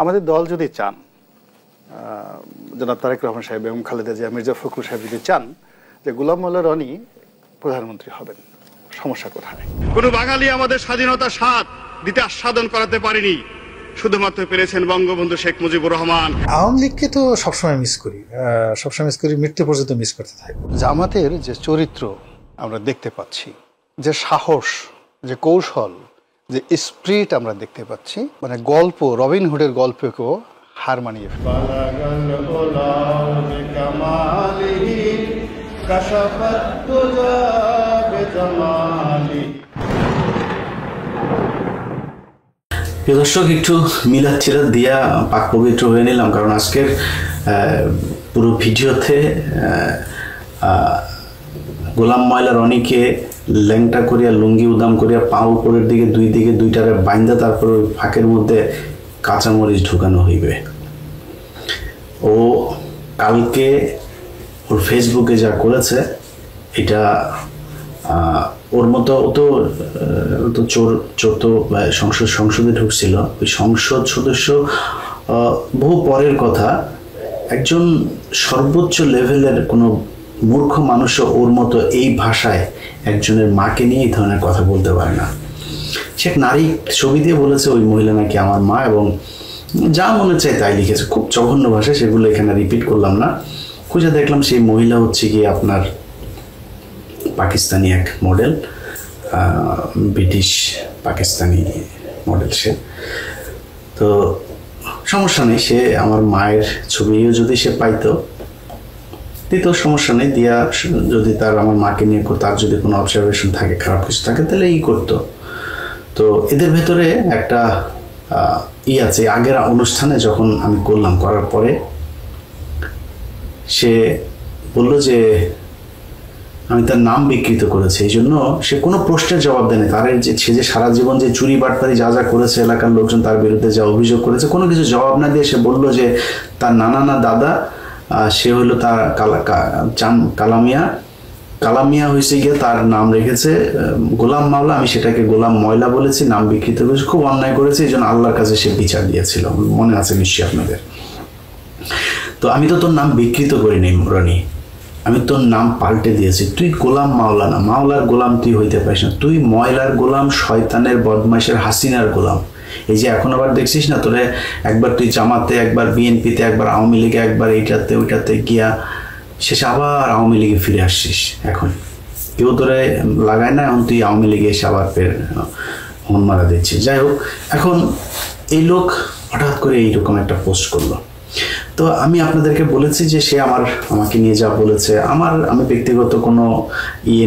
আমাদের দল যদি চান, জনাব তারেক রহমান সাহেব এবং খালেদা জিয়া, মির্জা ফখরুল সাহেব যদি চান যে গোলাম মোল্লা রনি প্রধানমন্ত্রী হবেন, সমস্যা কোথায়? কোনো বাঙালি আমাদের স্বাধীনতার স্বাদ দিতে আস্বাদন করাতে পারেনি, শুধুমাত্র পেরেছেন বঙ্গবন্ধু শেখ মুজিবুর রহমান। আওয়ামী লীগকে তো সবসময় মিস করি, মৃত্যু পর্যন্ত মিস করতে থাকবো। জামাতের যে চরিত্র আমরা দেখতে পাচ্ছি, যে সাহস, যে কৌশল, যে স্পিরিট আমরা দেখতে পাচ্ছি, মানে গল্প, রবিনহুডের গল্পকেও হার মানিয়ে ফেলে। প্রিয় দর্শক, একটু মিলাদ টিলাদ দিয়া পাক পবিত্র হয়ে নিলাম, কারণ আজকের পুরো ভিডিওতে গোলাম ময়লা রনিকে ল্যাংটা করিয়া লুঙ্গি উদাম করিয়া পা উপরের দিকে দুইটারে বাইন্দা তারপর ওই ফাঁকের মধ্যে কাঁচামরিচ ঢুকানো হইবে। ও কালকে ওর ফেসবুকে যা করেছে, এটা ওর মতো ও তো চোর তো সংসদে ঢুকছিল, ওই সংসদ সদস্য বহু পরের কথা। একজন সর্বোচ্চ লেভেলের কোনো মূর্খ মানুষও ওর মতো এই ভাষায় একজনের মাকে নিয়ে এই ধরনের কথা বলতে পারে না। সে এক নারী ছবি দিয়ে বলেছে ওই মহিলা নাকি আমার মা, এবং যা মনে চায় তাই লিখেছে, খুব জঘন্য ভাষায়, সেগুলো এখানে রিপিট করলাম না। খুঁজে দেখলাম সেই মহিলা হচ্ছে কি আপনার পাকিস্তানি এক মডেল, ব্রিটিশ পাকিস্তানি মডেল। সে তো সমস্যা নেই, সে আমার মায়ের ছবিও যদি সে পাইতো দিত, সমস্যা নেই, দিয়া যদি তার আমার মাকে নিয়ে তার যদি কোনো অবজারভেশন থাকে, খারাপ কিছু থাকে, তাহলে করতো। তো এদের ভেতরে একটা আছে, আগের অনুষ্ঠানে যখন আমি করলাম, করার পরে সে বলল যে আমি তার নাম বিকৃত করেছি, এই জন্য সে কোনো প্রশ্নের জবাব দেয়নি। তার সে যে সারা জীবন যে চুরি বাটপারি যা যা করেছে, এলাকার লোকজন তার বিরুদ্ধে যা অভিযোগ করেছে, কোনো কিছু জবাব না দিয়ে সে বলল যে তার নানা দাদা, সে হলো তার কালামিয়া হয়েছে গিয়ে তার নাম রেখেছে গোলাম মাওলা, আমি সেটাকে গোলাম ময়লা বলেছি, নাম বিকৃত করেছি, খুব অন্যায় করেছে, এই জন্য আল্লাহর কাছে সে বিচার দিয়েছিল, মনে আছে নিশ্চয়ই আপনাদের। তো আমি তো তোর নাম বিকৃত করিনি রনি, আমি তোর নাম পাল্টে দিয়েছি। তুই গোলাম মাওলা না, মাওলার গোলাম তুই হইতে পারিস না, তুই ময়লার গোলাম, শয়তানের, বদমাইশের, হাসিনার গোলাম। এই যে এখন আবার দেখছিস না, তোরে একবার তুই জামাতে, একবার বিএনপিতে, একবার আওয়ামী লীগে, একবার এইটাতে ওইটাতে গিয়া শেষে আবার আওয়ামী লীগে ফিরে আসছিস। এখন কেউ তোরে লাগায় না, এখন তুই আওয়ামী লীগে এসে আবার ফের হন মারা দিচ্ছিস। যাই হোক, এখন এই লোক হঠাৎ করে এইরকম একটা পোস্ট করলো। তো আমি আপনাদেরকে বলেছি যে সে আমাকে নিয়ে যা বলেছে, আমি ব্যক্তিগত কোনো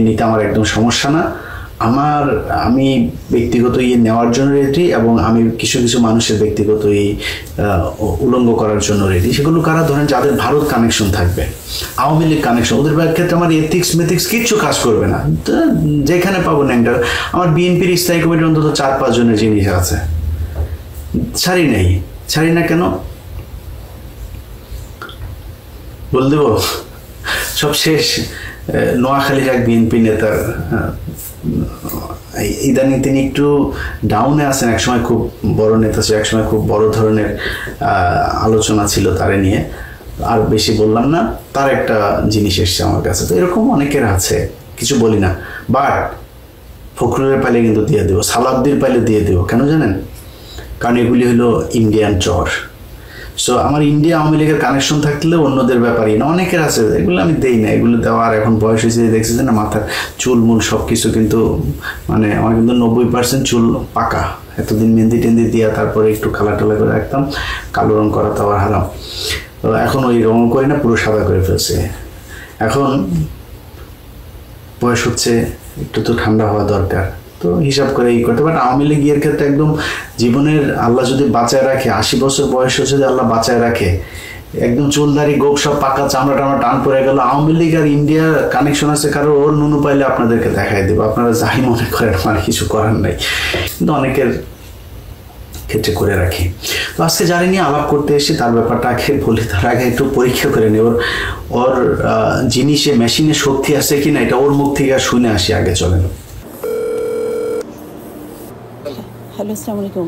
নিতে আমার একদম সমস্যা না। আমি ব্যক্তিগত নেওয়ার জন্য রেডি, এবং আমি কিছু মানুষের ব্যক্তিগত উলঙ্গ করার জন্য রেডি। সেগুলো কারা, ধরেন যাদের ভারত কানেকশন থাকবে, আওয়ামী লীগ কানেকশন, ওদের ক্ষেত্রে আমার এথিক্স মেথিক্স কিচ্ছু কাজ করবে না, যেখানে পাবো ন্যাংটা। আমার বিএনপির স্থায়ী কমিটির অন্তত 4-5 জনের জিনিস আছে, ছাড়ি না কেন বল দেব। সব শেষ, নোয়াখালীর এক বিএনপি নেতার ইদানিং তিনি একটু ডাউনে আছেন, একসময় খুব বড় নেতা ছিল, একসময় খুব বড় ধরনের আলোচনা ছিল তারে নিয়ে, আর বেশি বললাম না। তার একটা জিনিস এসছে আমার কাছে, তো এরকম অনেকের আছে, কিছু বলি না। বাট ফখরুলের পাইলে কিন্তু দিয়ে দেবো, সালাউদ্দির পাইলে দিয়ে দেবো, কেন জানেন? কারণ এগুলি হলো ইন্ডিয়ান চর। সো আমার ইন্ডিয়া আওয়ামী লীগের কানেকশন থাকলে অন্যদের ব্যাপারই না, অনেকের আছে, এগুলো আমি দেই না। এগুলো দেওয়ার এখন বয়স হয়েছে, দেখতেছেন না, মাথার চুলমুল সব কিছু, কিন্তু মানে আমার কিন্তু 90% চুল পাকা। এতদিন মেহেন্দি টেন্দি দিয়া তারপরে একটু কালা টালা করে রাখতাম, কালো রং করা তো আবার হারাম। তো এখন ওই রং করি না, পুরো সাদা করে ফেলছে। এখন বয়স হচ্ছে, একটু তো ঠান্ডা হওয়া দরকার, তো হিসাব করে করতে। বাট আওয়ামী লীগ ক্ষেত্রে একদম জীবনের আল্লাহ যদি বাঁচায় রাখে, 80 বছর বয়সে যদি আল্লাহ বাঁচায় রাখে, একদম চুলদারি গোপ সব পাকা, চামড়া টান পড়ে গেল, আওয়ামী লীগ আর ইন্ডিয়া কানেকশন আছে কারো, ওর নুনু পাইলে আপনাদেরকে দেখাই দেবো, আপনারা যাই মনে করেন, আমার কিছু করার নাই, কিন্তু অনেকের ক্ষেত্রে করে রাখি। তো আজকে যারা নিয়ে আলাপ করতে এসে তার ব্যাপারটা আগে বলি, তার আগে একটু পরীক্ষা করে নিই ওর জিনিসে, মেশিনে শক্তি আছে কিনা, এটা ওর মুখ থেকে শুনে আসি আগে। চলেন। হ্যালো, আসসালামু আলাইকুম।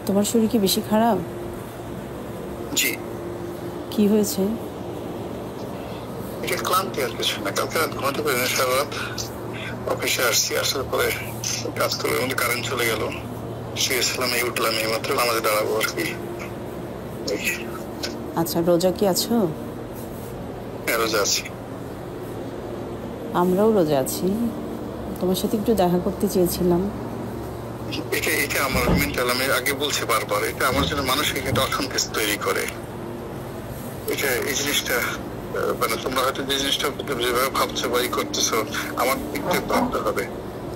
তোমার শরীর কি বেশি খারাপ? জি, কি হয়েছে? এটা ক্লান্তি আর কিছু না। কালকে রাত ঘুমাতে পারিনি, সারা রাত অফিসে আসছি, আসার পরে কাজ করে কারেন্ট চলে গেল, শুয়েছিলাম, এই উঠলাম, এই মাত্র আমাদের দাঁড়াবো আর কি। আচ্ছা, রোজা কি আছো? রোজা আছি। আমরাও রোজা আছি। তোমার সাথে একটু দেখা করতে চেয়েছিলাম। এটা আমার মেন্টাল, আমি আগে বলছি বারবার, এটা আমার জন্য মানসিক একটা অশান্তি তৈরি করে। এই জিনিসটা মানে তোমরা হয়তো যে জিনিসটা যেভাবে ভাবছো বা করতেছো, আমার দিকটা ভাবতে হবে।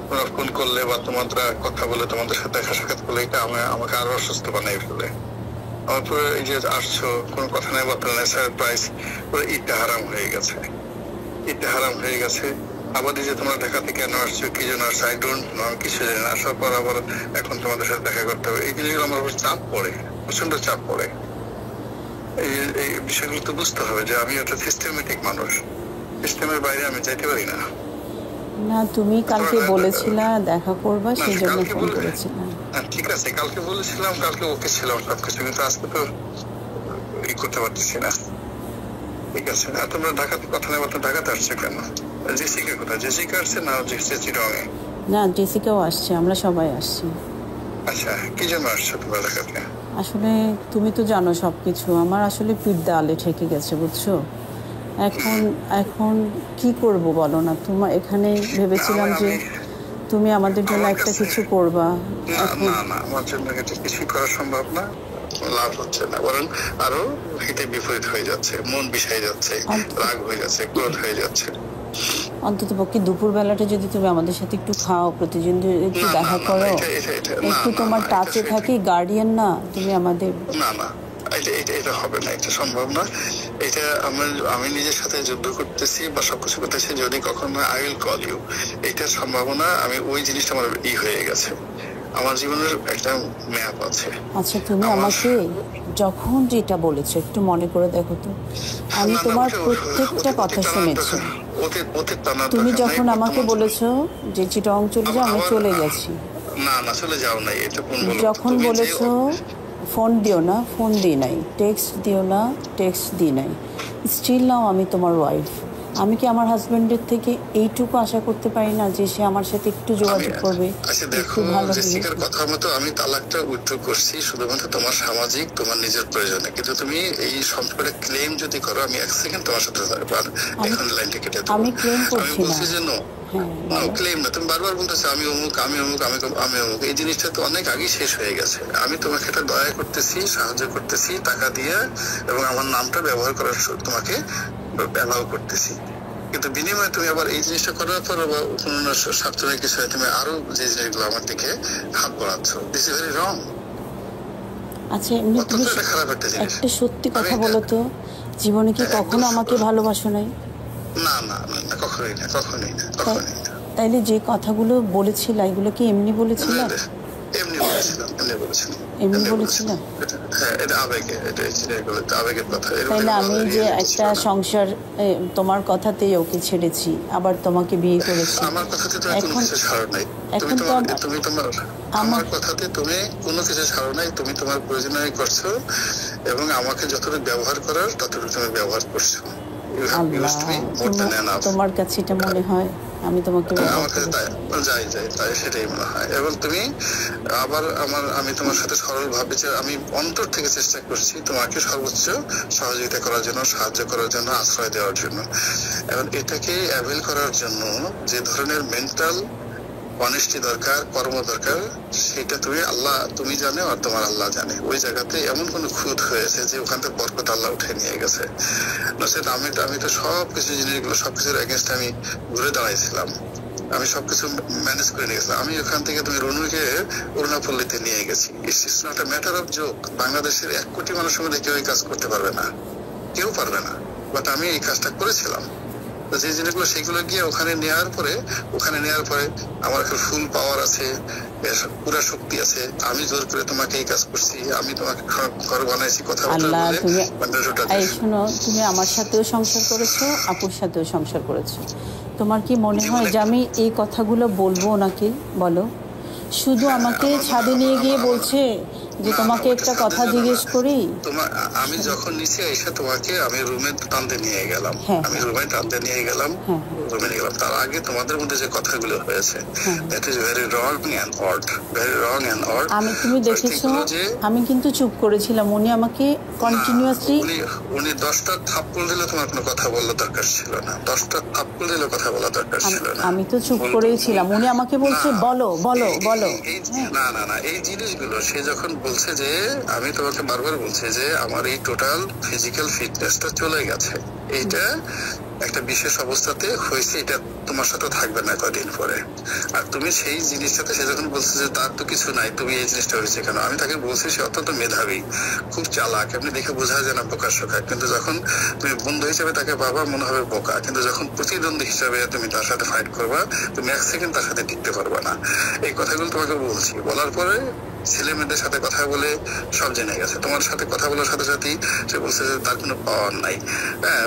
তোমরা ফোন করলে বা তোমরা কথা বলে তোমাদের সাথে দেখা সাক্ষাৎ করলে এটা আমাকে আরো অসুস্থ বানাই ফেলে। আমার পুরো এই যে আসছো, কোনো কথা নেই, বার্তা নেই, সারপ্রাইজ, পুরো ঈদটা হারাম হয়ে গেছে। ঈদটা হারাম হয়ে গেছে। আবার এই যে তোমরা ঢাকাতে কেন আসছো, কি জন্য আসছো, আই ডোন্ট নো, আমি কিছু জানি না। আসার পর আবার এখন তোমাদের সাথে দেখা করতে হবে, এই জিনিসগুলো আমার উপর চাপ পড়ে, প্রচন্ড চাপ পড়ে। এই বিষয়গুলো তো বুঝতে হবে যে আমি একটা সিস্টেমেটিক মানুষ, সিস্টেমের বাইরে আমি যাইতে পারি না। না, তুমি কালকে বলেছিলা দেখা করবা, সেই জন্য ফোন করেছিলাম। ঠিক আছে, কালকে বলেছিলাম, কালকে ওকে ছিলাম সবকিছু, কিন্তু আজকে তো করতে পারতেছি না। ঠিক আছে, আর তোমরা ঢাকাতে কথা নেই, ঢাকাতে আসছে কেন? জেসিকা কোথায়? জেসিকা আসছে না চিটংয়ে? না, জেসিকাও আসছে, আমরা সবাই আসছি। আচ্ছা, কি জন্য আসছো তোমরা ঢাকাতে? আসলে তুমি তো জানো সবকিছু, আমার আসলে পিঠ দেয়ালে ঠেকে গেছে, বুঝছো। এখন কি করব বলো না। তোমার এখানে ভেবেছিলাম যে তুমি আমাদের জন্য একটা কিছু করবা। না, আমার জন্য এটা কিছুই করা সম্ভব না, লাভ হচ্ছে না, বরং আরো হিতে বিপরীত হয়ে যাচ্ছে, মন বিষাই যাচ্ছে, রাগ হয়ে যাচ্ছে, ক্রোধ হয়ে যাচ্ছে। অন্তত পক্ষে দুপুর বেলাটা যদি তুমি আমাদের সাথে একটু খাও, প্রতিদিন একটু দেখা করো, একটু তোমার টাচে থাকি, গার্ডিয়ান না তুমি আমাদের। না, এটা হবে না, এটা সম্ভব না। এটা আমি নিজের সাথে যুদ্ধ করতেছি বা সবকিছু করতেছি, যদি কখনো আই উইল কল ইউ, এটার সম্ভাবনা, আমি ওই জিনিসটা আমার হয়ে গেছে, আমার জীবনের একটা ম্যাপ আছে। আচ্ছা, তুমি আমাকে যখন যেটা বলেছো একটু মনে করে দেখো তো, আমি তোমার প্রত্যেকটা কথা শুনেছি। তুমি যখন আমাকে বলেছো যে চিটং চলে যাও, আমি চলে গেছি। না, চলে যাও নাই, এটা কোন বলো? যখন বলেছো ফোন দিও না, ফোন দিই নাই, টেক্সট দিও না, টেক্সট দিই নাই, স্টিল নাও আমি তোমার ওয়াইফ। আমি কি আমার হাজবেন্ডের থেকে এইটুকু আশা করতে পারি না যে সে আমার সাথে একটু যোগাযোগ করবে? আচ্ছা দেখো, জেসিকার কথা মতো আমি তালাকটা উইথড্র করছি শুধুমাত্র তোমার সামাজিক, তোমার নিজের প্রয়োজনে, কিন্তু তুমি এই সম্পর্কে ক্লেম যদি করো, আমি এক সেকেন্ড তোমার সাথে এখন লাইনটা কেটে দেবো। আমি ক্লেম করছি না, যে ক্লেম না, তুমি বারবার বলতেছো আমি অমুক, আমি অমুক, আমি অমুক। এই জিনিসটা তো অনেক আগেই শেষ হয়ে গেছে। আমি তোমাকে একটা দয়া করতেছি, সাহায্য করতেছি টাকা দিয়ে, এবং আমার নামটা ব্যবহার করার তোমাকে অ্যালাউ করতেছি, কিন্তু বিনিময়ে তুমি আবার এই জিনিসটা করার পর বা কোনো স্বার্থের কিছু তুমি আরো যে জিনিসগুলো আমার দিকে হাত বাড়াচ্ছ, দিস ইজ ভেরি রং। আচ্ছা, এমনি তুমি একটা সত্যি কথা বলো তো, জীবনে কি কখনো আমাকে ভালোবাসো নাই? না, কখনোই না। তাইলে যে কথাগুলো বলেছিল এগুলো কি এমনি বলেছিল? এমনি বলেছিলাম। হ্যাঁ, এটা আবেগে, আবেগের কথা। তাইলে আমি যে একটা সংসার তোমার কথাতেই ওকে ছেড়েছি, আবার তোমাকে বিয়ে করেছি, আমার কথাতে তুমি কোনো কিছু ছাড়ো নাই। আমার কথাতে তুমি কোনো কিছু ছাড়ো নাই, তুমি তোমার প্রয়োজনীয় করছো, এবং আমাকে যতটুকু ব্যবহার করার ততটুকু তুমি ব্যবহার করছো। তোমার কাছে এটা মনে হয় আমি তোমাকে তাই সেটাই মনে হয়। এবং তুমি আবার আমি তোমার সাথে সরল ভাবে যে আমি অন্তর থেকে চেষ্টা করছি তোমাকে সর্বোচ্চ সহযোগিতা করার জন্য, সাহায্য করার জন্য, আশ্রয় দেওয়ার জন্য, এবং এটাকে অ্যাভেল করার জন্য যে ধরনের মেন্টাল অনেস্টি দরকার, কর্ম দরকার, সেটা তুমি জানে আর তোমার আল্লাহ জানে। ওই জায়গাতে এমন কোন খুঁত হয়েছে যে ওখান থেকে বরকত আল্লাহ উঠে নিয়ে গেছে। আমি তো সবকিছু জিনিসগুলো, সবকিছুর এগেনস্ট আমি ঘুরে দাঁড়াইছিলাম, আমি সবকিছু ম্যানেজ করে নিয়ে গেছিলাম। আমি ওখান থেকে তুমি রনুকে অরুণাপল্লীতে নিয়ে গেছি। It's not a matter of joke. বাংলাদেশের 1 কোটি মানুষের মধ্যে কেউ এই কাজ করতে পারবে না, কেউ পারবে না, বাট আমি এই কাজটা করেছিলাম। যে জিনিসগুলো সেগুলো গিয়ে ওখানে নেওয়ার পরে আমার একটা ফুল পাওয়ার আছে, পুরা শক্তি আছে। আমি জোর করে তোমাকে এই কাজ করছি, আমি তোমাকে ঘর বানাইছি, কথা শোনো, তুমি আমার সাথেও সংসার করেছো, আপুর সাথেও সংসার করেছো। তোমার কি মনে হয় যে আমি এই কথাগুলো বলবো নাকি? বলো, শুধু আমাকে ছাদে নিয়ে গিয়ে বলছে যে তোমাকে একটা কথা জিজ্ঞেস করি। আমি যখন নিচে এসে তোমাকে আমি রুমে টানতে নিয়ে গেলাম, আমি রুমে টানতে নিয়ে গেলাম, রুমে নিয়ে গেলাম, তার আগে তোমাদের মধ্যে যে কথাগুলো হয়েছে that is very wrong and odd, very wrong and odd. আমি, তুমি দেখেছো আমি কিন্তু চুপ করেছিলাম, উনি আমাকে কন্টিনিউয়াসলি উনি 10টা থাপ্পড় দিলে তোমার কোনো কথা বলার দরকার ছিল না, 10টা থাপ্পড় দিলে কথা বলার দরকার ছিল না। আমি তো চুপ করেই ছিলাম, উনি আমাকে বলছে বলো বলো বলো। না না না, এই জিনিসগুলো সে যখন বলছে যে আমি তোমাকে বারবার বলছি যে আমার এই টোটাল ফিজিক্যাল ফিটনেসটা চলে গেছে, এইটা একটা বিশেষ অবস্থাতে হয়েছে, এটা তোমার সাথে থাকবে না কদিন পরে। আর তুমি সেই জিনিসটাতে সে যখন বলছে যে তার তো কিছু নাই, তুমি এই জিনিসটা হয়েছে কেন, আমি তাকে বলছি সে অত্যন্ত মেধাবী, খুব চালাক, আপনি দেখে বোঝা যায় না বোকা শোকা, কিন্তু যখন তুমি বন্ধু হিসেবে তাকে বাবা মনে হবে বোকা, কিন্তু যখন প্রতিদ্বন্দ্বী হিসাবে তুমি তার সাথে ফাইট করবা, তুমি এক সেকেন্ড তার সাথে টিকতে পারবা না। এই কথাগুলো তোমাকে বলছি, বলার পরে ছেলে মেয়েদের সাথে কথা বলে সব জেনে গেছে। তোমার সাথে কথা বলার সাথে সাথেই সে বলছে যে তার কোনো পাওয়ার নাই,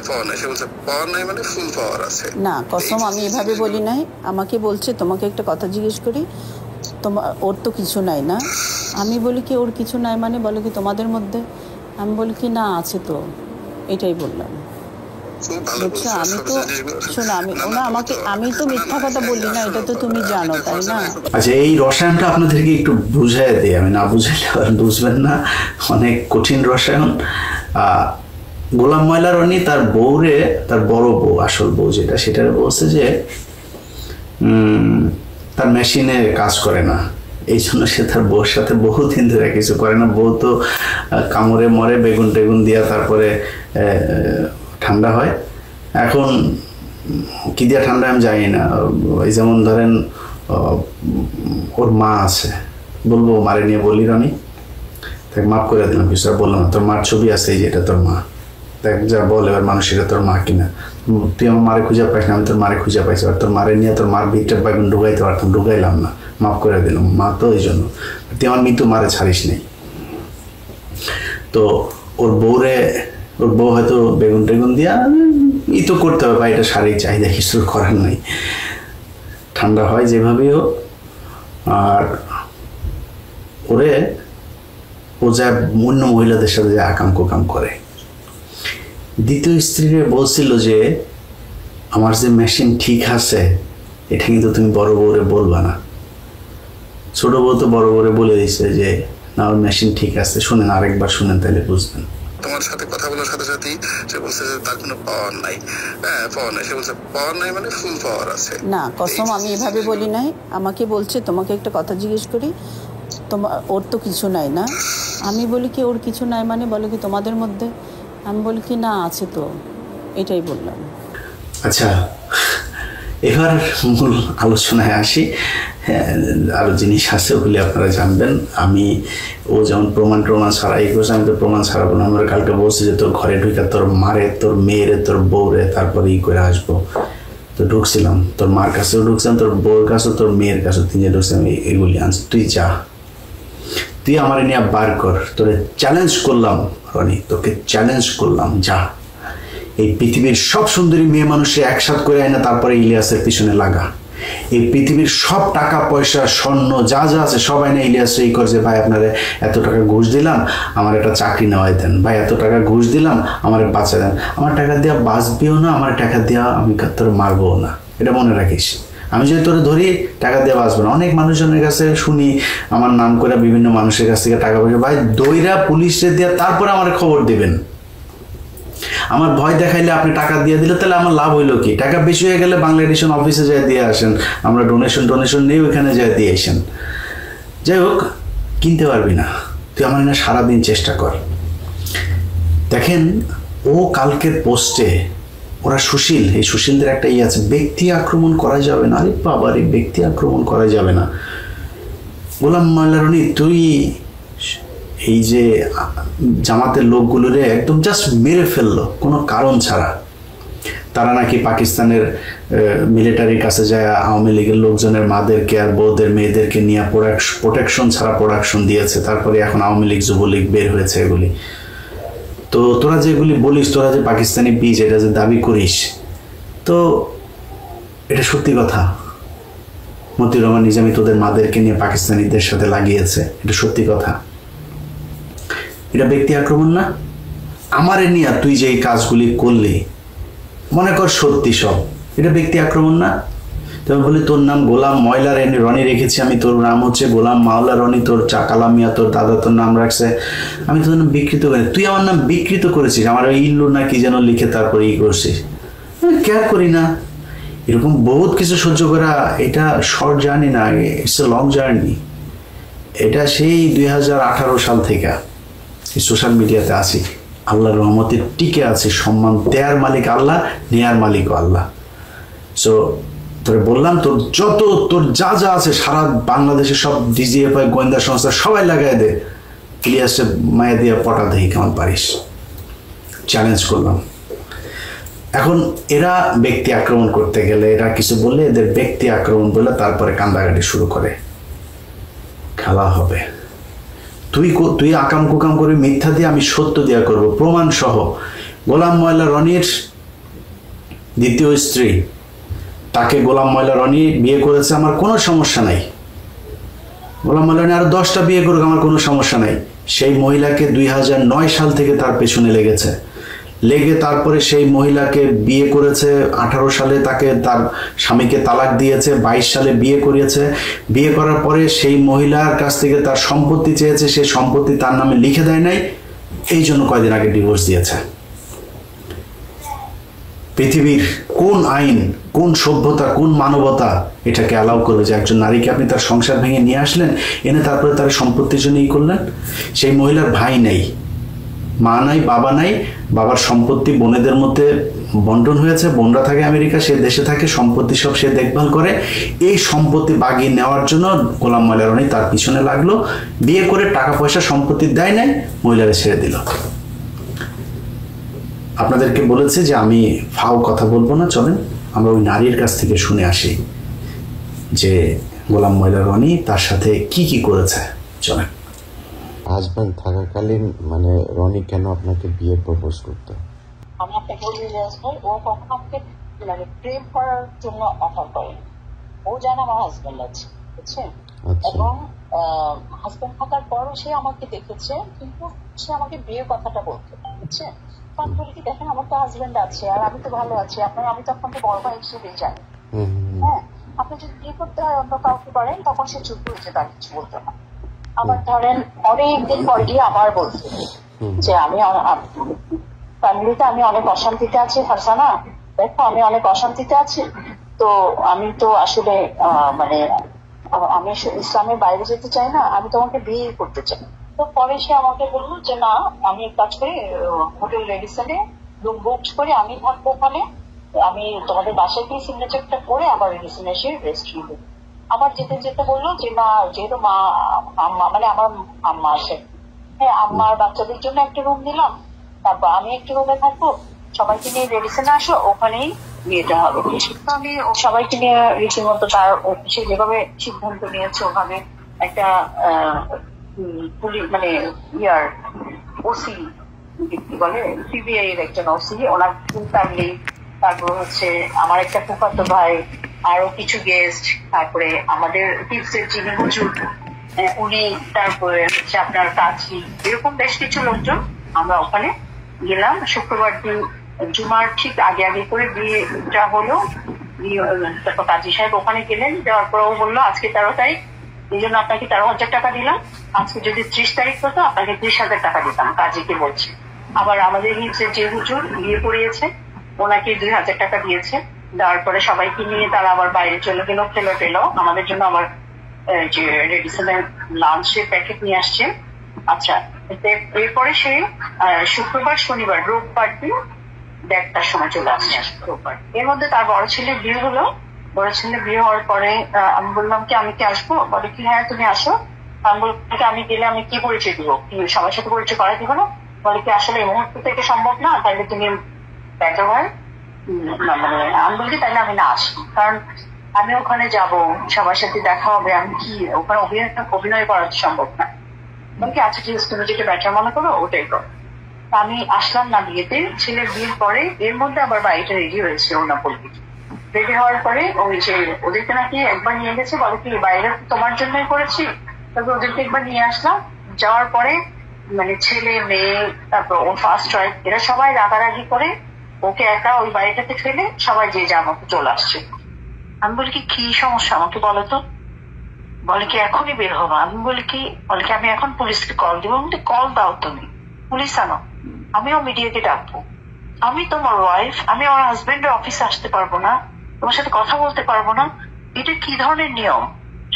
পাওয়ার নাই, সে বলছে পাওয়ার নাই মানে ফুল পাওয়ার আছে। না কসম আমি এভাবে বলি নাই, আমাকে বলছে তোমাকে একটা কথা জিজ্ঞেস করি, তোমার ওর তো কিছু নাই না। আমি বলি কি ওর কিছু নাই মানে, বলো কি তোমাদের মধ্যে, আমি বলি কি না আছে তো, এটাই বললাম। বুঝছো, আমি তো শোনো, আমি তো মিথ্যা কথা বলি না, এটা তো তুমি জানো তাই না। আচ্ছা, এই রসায়নটা আপনাদেরকে একটু বুঝাই দিই, আমি না বুঝাইলে আর বুঝবেন না, অনেক কঠিন রসায়ন। গোলাম ময়লা রনি তার বউরে, তার বড় বউ, আসল বউ যেটা, সেটা বলছে যে তার মেশিনে কাজ করে না, এই জন্য সে তার বউর সাথে বহুদিন ধরে কিছু করে না। বউ তো কামড়ে মরে বেগুন টেগুন দিয়া, তারপরে ঠান্ডা হয়। এখন কি দিয়া ঠান্ডা আমি জানি না, এই যেমন ধরেন ওর মা আছে, বলবো মারে নিয়ে বলি রনি, তাকে মাফ করে দিলাম, কিছু আর বললাম না, তোর মার ছবি আছে এই যে এটা তোর মা, দেখ যা বল এবার মানুষ এটা তোর মা কিনা, তুই আমার মারে খুঁজে পাইস না, আমি তোর মারে খুঁজে পাইছি, আর তোর মারে নিয়ে তোর মার ভিতরে বেগুন ঢুকাইতে পারতাম, ঢুকাইলাম না, মাফ করে দিলাম, মা তো এই জন্য, তুই আমার মৃত্যু মারে ছাড়িস নেই। তো ওর বউ হয়তো বেগুন টেগুন দিয়া ই তো করতে হবে, বা এটা শারীরিক চাহিদা, কিছু করার নাই, ঠান্ডা হয় যেভাবেই হোক। আর ওরে ও যা অন্য মহিলাদের সাথে যে আকাম কোকাম করে। দ্বিতীয় স্ত্রীরে বলছিল যে আমার যে মেশিন ঠিক আছে এটা কিন্তু তুমি বড় বউরে বলবা না। ছোট বউ তো বড় বউরে বলে দিচ্ছে যে না ওর মেশিন ঠিক আছে, শুনেন আরেকবার শুনেন তাহলে বুঝবেন। তোমার সাথে কথা বলার সাথে সাথেই সে বলছে যে তার কোনো পাওয়ার নাই, পাওয়ার নাই, সে বলছে পাওয়ার নাই মানে ফুল পাওয়ার আছে। না কসম আমি এভাবে বলি নাই, আমাকে বলছে তোমাকে একটা কথা জিজ্ঞেস করি, তোমার ওর তো কিছু নাই না। আমি বলি কি ওর কিছু নাই মানে, বলো কি তোমাদের মধ্যে, আমি বলি কি না আছে তো, এটাই বললাম। আচ্ছা, এবার মূল আলোচনায় আসি। আরো জিনিস আছে ওগুলি আপনারা জানবেন। ও যেমন প্রমাণ ছাড়া এই করছে, আমি তো প্রমাণ ছাড়াবো না। আমরা কালকে বলছি যে তোর ঘরে ঢুকে তোর মারে, তোর মেয়েরে, তোর বউরে তারপরে ই করে আসবো। তো ঢুকছিলাম, তোর মার কাছেও ঢুকছিলাম, তোর বউর কাছেও, তোর মেয়ের কাছেও, তিনজে ঢুকছিলাম, এগুলি আনছি। তুই যা, তুই আমার নিয়ে বার কর, তোরে চ্যালেঞ্জ করলাম রনি, তোকে চ্যালেঞ্জ করলাম, যা এই পৃথিবীর সব সুন্দরী মেয়ে মানুষে একসাথ করে আয় না, তারপরে ইলিয়াসের পিছনে লাগা। এই পৃথিবীর সব টাকা পয়সা স্বর্ণ যা যা আছে সবাই না ইলিয়াস এই করছে, ভাই আপনারা এত টাকা ঘুষ দিলাম, আমার একটা চাকরি নেওয়াই দেন, ভাই এত টাকা ঘুষ দিলাম, আমার বাঁচা দেন। আমার টাকা দেওয়া বাঁচবেও না, আমার টাকা দেওয়া আমি তোর মারবো না, এটা মনে রাখিস। আমি যদি তোরে ধরি টাকা দেওয়া বাঁচবো না। অনেক মানুষজনের কাছে শুনি আমার নাম করে বিভিন্ন মানুষের কাছ থেকে টাকা পয়সা, ভাই দইরা পুলিশে দেওয়া তারপরে আমার খবর দেবেন। আমার ভয় দেখাইলে আপনি টাকা দিয়ে দিলে তাহলে আমার লাভ হইলো কি? টাকা বেশি হয়ে গেলে বাংলা এডিশন অফিসে যাই দিয়ে আসেন, আমরা ডোনেশন নিয়ে ওইখানে যাই দিয়ে আসেন। যাই হোক, কিনতে পারবি না, তুই আমার না সারাদিন চেষ্টা কর। দেখেন ও কালকের পোস্টে, ওরা সুশীল, এই সুশীলদের একটা ইয়ে আছে, ব্যক্তি আক্রমণ করা যাবে না। আরে বাবা রে, ব্যক্তি আক্রমণ করা যাবে না। গোলাম ময়লা রনি, তুই এই যে জামাতের লোকগুলোরে একদম জাস্ট মেরে ফেললো কোনো কারণ ছাড়া। তারা নাকি পাকিস্তানের মিলিটারির কাছে যায় আওয়ামী লীগের লোকজনের মাদেরকে আর বউদের মেয়েদেরকে নিয়ে প্রোটেকশন ছাড়া প্রোডাকশন দিয়েছে, তারপরে এখন আওয়ামী লীগ যুবলীগ বের হয়েছে এগুলি। তো তোরা যেগুলি বলিস, তোরা যে পাকিস্তানি বীজ এটা যে দাবি করিস, তো এটা সত্যি কথা। মতিউর রহমান নিজামী তোদের মাদেরকে নিয়ে পাকিস্তানিদের সাথে লাগিয়েছে, এটা সত্যি কথা। এটা ব্যক্তি আক্রমণ না? আমারে নিয়ে তুই যে এই কাজগুলি করলি, মনে কর সত্যি সব, এটা ব্যক্তি আক্রমণ না? তবে বলি তোর নাম গোলাম ময়লা রনি রেখেছি আমি, তোর নাম হচ্ছে গোলাম মাওলা রনি, তোর কালাম মিয়া তোর দাদা তোর নাম রাখছে, আমি তোর নাম বিকৃত করি, তুই আমার নাম বিকৃত করেছিস, আমার ইল্লু না কি যেন লিখে তারপরে করছিস, কেয়ার করি না। এরকম বহুত কিছু সহ্য করা, এটা শর্ট জার্নি না, ইটস এ লং জার্নি। এটা সেই 2018 সাল থেকে সোশ্যাল মিডিয়াতে আছি, আল্লাহর রহমতে টিকে আছে। সম্মান দেয়ার মালিক আল্লাহ, নেয়ার মালিকও আল্লাহ। সো তোরে বললাম, তোর যা যা আছে সারা বাংলাদেশের সব ডিজিএফআই গোয়েন্দা সংস্থা সবাই লাগাই দে, ইলিয়াসে মায়া দিয়ে পটা দেখি কেমন পারিস, চ্যালেঞ্জ করলাম। এখন এরা ব্যক্তি আক্রমণ করতে গেলে, এরা কিছু বললে এদের ব্যক্তি আক্রমণ বলে তারপরে কান্দাকাটি শুরু করে। খেলা হবে, তুই আকাম কুকাম করে মিথ্যা দিয়ে, আমি সত্য দিয়া করব, প্রমাণ সহ। গোলাম ময়লা রনির দ্বিতীয় স্ত্রী, তাকে গোলাম ময়লা রনি বিয়ে করেছে, আমার কোনো সমস্যা নাই। গোলাম ময়লা রনি আরো 10টা বিয়ে করুক, আমার কোনো সমস্যা নাই। সেই মহিলাকে 2009 সাল থেকে তার পেছনে লেগে তারপরে সেই মহিলাকে বিয়ে করেছে। 18 সালে তাকে তার স্বামীকে তালাক দিয়েছে, 22 সালে বিয়ে করিয়েছে। বিয়ে করার পরে সেই মহিলার কাছ থেকে তার সম্পত্তি চেয়েছে, সেই সম্পত্তি তার নামে লিখে দেয় নাই, এই জন্য কয়দিন আগে ডিভোর্স দিয়েছে। পৃথিবীর কোন আইন, কোন সভ্যতা, কোন মানবতা এটাকে অ্যালাউ করবে যে একজন নারীকে আপনি তার সংসার ভেঙে নিয়ে আসলেন, এনে তারপরে তার সম্পত্তির জন্য করলেন? সেই মহিলার ভাই নেই, মা নাই, বাবা নাই, বাবার সম্পত্তি বোনেদের মধ্যে বন্টন হয়েছে, বোনরা থাকে আমেরিকা, সে দেশে থাকে, সম্পত্তি সব সে দেখভাল করে। এই সম্পত্তি বাগিয়ে নেওয়ার জন্য গোলাম ময়লা রনি তার পিছনে লাগলো, বিয়ে করে টাকা পয়সা সম্পত্তি দেয় নাই, মহিলারা ছেড়ে দিল। আপনাদেরকে বলেছে যে আমি ফাও কথা বলবো না, চলেন আমরা ওই নারীর কাছ থেকে শুনে আসি যে গোলাম ময়লা রনি তার সাথে কি করেছে। চলেন। হাজবেন্ড থাকাকালীন মানে রনি কেন আপনাকে বিয়ে প্রপোজ করতো? আমি আপনাকে বলি ভাই, ও কখনো আমাকে মানে প্রেম করার জন্য অফার করে। ও জানে আমার হাজবেন্ড আছে, বুঝছেন? এবং হাজবেন্ড থাকার পরও সে আমাকে দেখেছে, কিন্তু সে আমাকে বিয়ের কথাটা বলতো, বুঝছেন? আমি বলি কি, দেখেন আমার তো হাজবেন্ড আছে আর আমি তো ভালো আছি, আমি তো আপনাকে বড় ভাই হিসেবেই জানি। হ্যাঁ, আপনি যদি বিয়ে করতে হয় অন্য কাউকে পারেন, তখন সে চুপ হয়েছে, তার কিছু বলতো না। আবার ধরেন অনেকদিন পর গিয়ে আবার বলছে যে আমি ফ্যামিলিতে আমি অনেক অশান্তিতে আছি, ফারজানা দেখো আমি অনেক অশান্তিতে আছি, তো আমি তো আসলে মানে আমি ইসলামের বাইরে যেতে চাই না, আমি তোমাকে বিয়ে করতে চাই। তো পরে সে আমাকে বললো যে না, আমি এক কাজ করি, হোটেল রেডিসনে রুম বুক করে আমি থাকবো ওখানে, আমি তোমাদের বাসায় গিয়ে সিগনেচারটা করে আবার রেডিসনে এসে রেস্ট নিব। আবার যেতে বললো যে না, যেহেতু মা মানে আমার আম্মা আছে, হ্যাঁ আম্মার বাচ্চাদের জন্য একটা রুম নিলাম, তারপর আমি একটা রুমে থাকবো, সবাইকে নিয়ে রেডিসনে আসো, ওখানেই বিয়েটা হবে। তো আমি সবাইকে নিয়ে রীতিমতো তার সে যেভাবে সিদ্ধান্ত নিয়েছে ওভাবে একটা মানে ওসি বলে সিবিআই এর একজন ওসি, ওনার ফুল ফ্যামিলি, তারপর হচ্ছে আমার একটা ফুফাতো ভাই, আরো কিছু গেস্ট, তারপরে আমাদের টিপসের যিনি হুজুর উনি, তারপরে হচ্ছে আপনার কাছি, এরকম বেশ কিছু লোকজন আমরা ওখানে গেলাম। শুক্রবার দিন জুমার ঠিক আগে করে বিয়েটা হলো। তারপর কাজী সাহেব ওখানে গেলেন, যাওয়ার পর ও বললো আজকে 13 তারিখ, এই জন্য আপনাকে 13,000 টাকা দিলাম, আজকে যদি 30 তারিখ হতো আপনাকে 30,000 টাকা দিতাম, কাজীকে বলছি। আবার আমাদের হিপসের যে হুজুর বিয়ে পড়িয়েছে ওনাকে 2,000 টাকা দিয়েছে। দেওয়ার পরে সবাইকে নিয়ে তারা আবার বাইরে চলে গেল, খেলো আমাদের জন্য আবার যে রেডিসনের লাঞ্চের প্যাকেট নিয়ে আসছে। আচ্ছা, এরপরে সে শুক্রবার শনিবার রোববার দিন 1:30টার সময় চলে আসছে রোববার। এর মধ্যে তার বড় ছেলে বিয়ে হলো। বড় ছেলে বিয়ে হওয়ার পরে আমি বললাম কি আমি কি আসবো? বলে কি হ্যাঁ তুমি আসো। আমি বললাম আমি গেলে আমি কি পরিচয় দিব, কি সবার সাথে পরিচয় করা দিব না? বলে কি আসলে এই মুহূর্ত থেকে সম্ভব না, তাহলে তুমি বেটার হয় মানে আমি বলি তাহলে আমি না আসি, কারণ আমি ওখানে যাব, সবার সাথে দেখা হবে, আমি কি ওখানে অভিনয় করা সম্ভব না। বলকি আচ্ছা ঠিক আছে, তুমি যেটা বেটার মনে করো ওটাই করো। আমি আসলাম না বিয়েতে। ছেলের বিয়ের পরে এর মধ্যে আবার বাড়িটা রেডি হয়েছে ওনা পল্লী, রেডি হওয়ার পরে ওই যে ওদেরকে নাকি একবার নিয়ে গেছে, বলে কি বাইরে তোমার জন্যই করেছি, তবে ওদেরকে একবার নিয়ে আসলাম। যাওয়ার পরে মানে ছেলে মেয়ে তারপর ওর ফার্স্ট ওয়াইফ এরা সবাই রাগারাগি করে ওকে একা ওই বাড়িটাতে ফেলে সবাই যে যা মতো চলে আসছে। আমি বলি কি সমস্যা আমাকে বলো তো? বলে কি এখনই বের হবো। আমি বলি কি, বলে কি আমি এখন পুলিশকে কল দিব। কল দাও, তুমি পুলিশ আনো, আমিও মিডিয়াকে ডাকবো। আমি তোমার ওয়াইফ, আমি আমার হাজবেন্ডের অফিসে আসতে পারবো না, তোমার সাথে কথা বলতে পারবো না, এটা কি ধরনের নিয়ম?